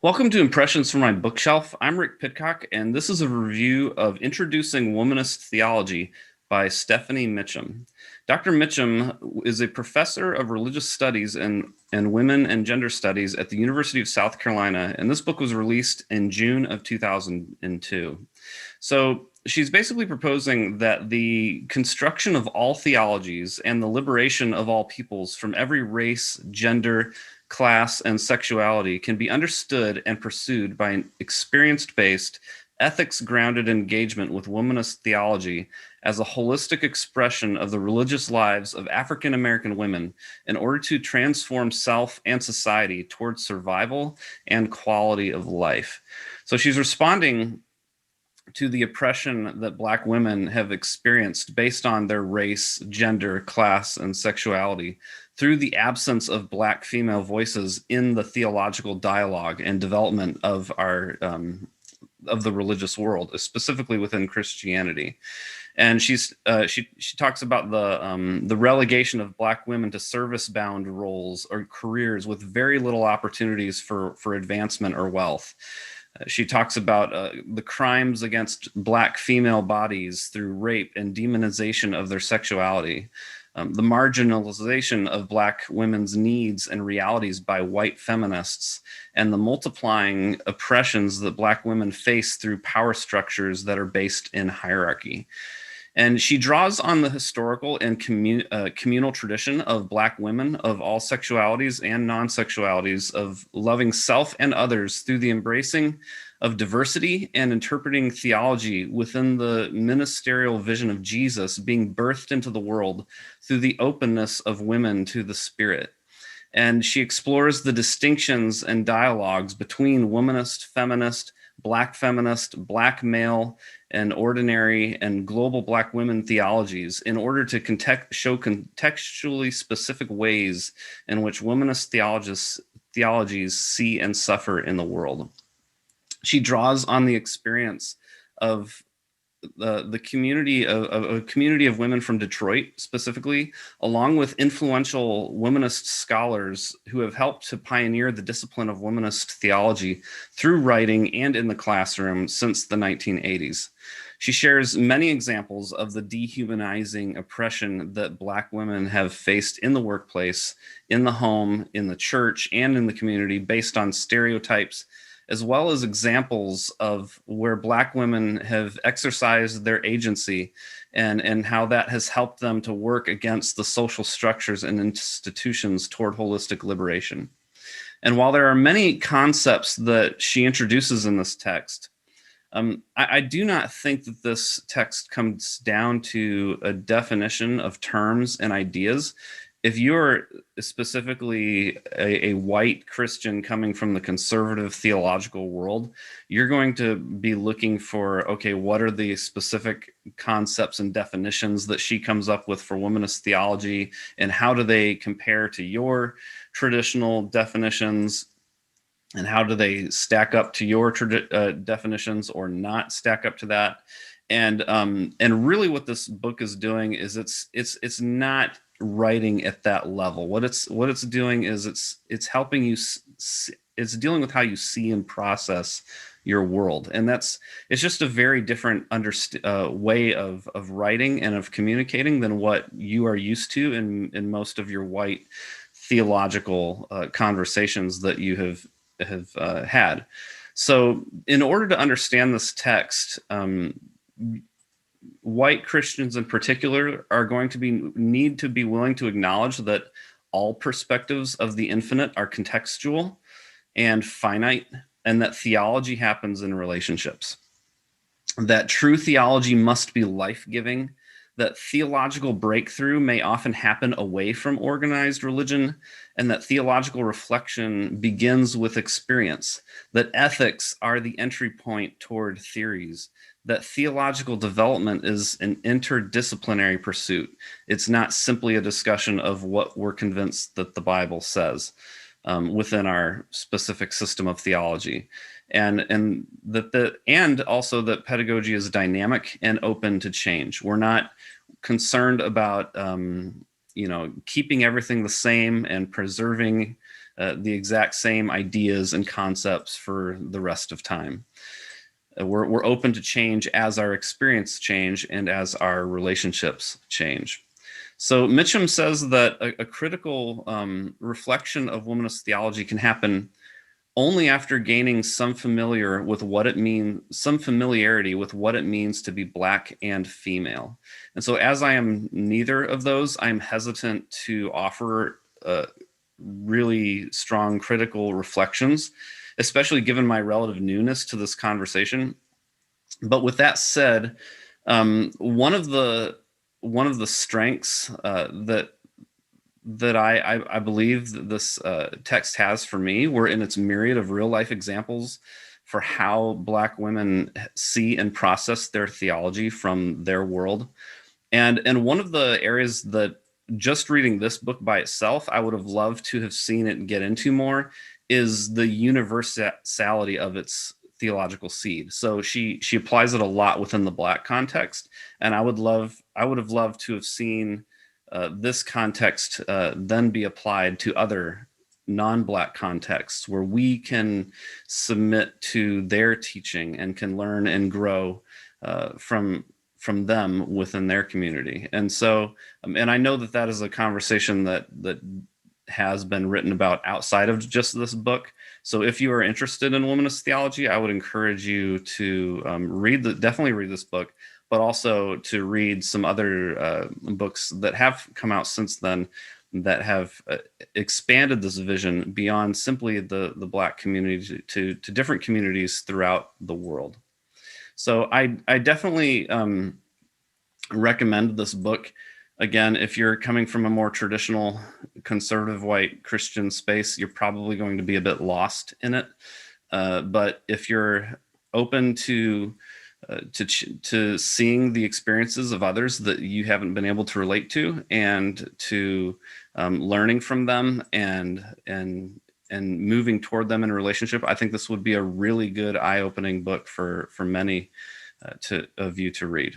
Welcome to Impressions from My Bookshelf. I'm Rick Pitcock, and this is a review of Introducing Womanist Theology by Stephanie Mitchem. Dr. Mitchem is a professor of religious studies and women and gender studies at the University of South Carolina, and this book was released in June of 2002. So she's basically proposing that the construction of all theologies and the liberation of all peoples from every race, gender, class, and sexuality can be understood and pursued by an experience-based, ethics-grounded engagement with womanist theology as a holistic expression of the religious lives of African American women in order to transform self and society towards survival and quality of life. So she's responding to the oppression that Black women have experienced based on their race, gender, class, and sexuality through the absence of Black female voices in the theological dialogue and development of of the religious world, specifically within Christianity. And she talks about the relegation of Black women to service-bound roles or careers with very little opportunities for advancement or wealth. She talks about the crimes against Black female bodies through rape and demonization of their sexuality, the marginalization of Black women's needs and realities by white feminists, and the multiplying oppressions that Black women face through power structures that are based in hierarchy. And she draws on the historical and communal tradition of Black women of all sexualities and non-sexualities of loving self and others through the embracing of diversity and interpreting theology within the ministerial vision of Jesus being birthed into the world through the openness of women to the Spirit. And she explores the distinctions and dialogues between womanist, feminist, Black male, and ordinary and global Black women theologies in order to show contextually specific ways in which womanist theologies see and suffer in the world. She draws on the experience of the community of a community of women from Detroit specifically, along with influential womanist scholars who have helped to pioneer the discipline of womanist theology through writing and in the classroom since the 1980s. She shares many examples of the dehumanizing oppression that Black women have faced in the workplace, in the home, in the church, and in the community based on stereotypes, as well as examples of where Black women have exercised their agency and how that has helped them to work against the social structures and institutions toward holistic liberation. And while there are many concepts that she introduces in this text, I do not think that this text comes down to a definition of terms and ideas. If you're specifically a white Christian coming from the conservative theological world, you're going to be looking for, okay, what are the specific concepts and definitions that she comes up with for womanist theology, and how do they compare to your traditional definitions, and how do they stack up to your definitions or not stack up to that? And really what this book is doing is it's not writing at that level. What it's doing is it's helping you it's dealing with how you see and process your world, and it's just a very different way of writing and of communicating than what you are used to in most of your white theological conversations that you have had. So in order to understand this text, white Christians in particular are going to need to be willing to acknowledge that all perspectives of the infinite are contextual and finite, and that theology happens in relationships. That true theology must be life-giving, that theological breakthrough may often happen away from organized religion, and that theological reflection begins with experience, that ethics are the entry point toward theories, that theological development is an interdisciplinary pursuit. It's not simply a discussion of what we're convinced that the Bible says within our specific system of theology. And also that pedagogy is dynamic and open to change. We're not concerned about keeping everything the same and preserving the exact same ideas and concepts for the rest of time. We're open to change as our experience change and as our relationships change. So Mitchem says that a critical reflection of womanist theology can happen only after gaining some familiarity with what it means to be Black and female. And so, as I am neither of those, I'm hesitant to offer really strong critical reflections, especially given my relative newness to this conversation. But with that said, one of the strengths that I believe that this text has for me were in its myriad of real life examples for how Black women see and process their theology from their world. And one of the areas that just reading this book by itself, I would have loved to have seen it get into more, is the universality of its theological seed. So she applies it a lot within the Black context, and I would have loved to have seen this context then be applied to other non-Black contexts where we can submit to their teaching and can learn and grow from them within their community. And so, and I know that is a conversation that has been written about outside of just this book. So if you are interested in womanist theology, I would encourage you to definitely read this book, but also to read some other books that have come out since then that have expanded this vision beyond simply the Black community to different communities throughout the world. So I definitely recommend this book. Again, if you're coming from a more traditional conservative white Christian space, you're probably going to be a bit lost in it. But if you're open to seeing the experiences of others that you haven't been able to relate to, and to learning from them and moving toward them in a relationship, I think this would be a really good eye-opening book for many of you to read.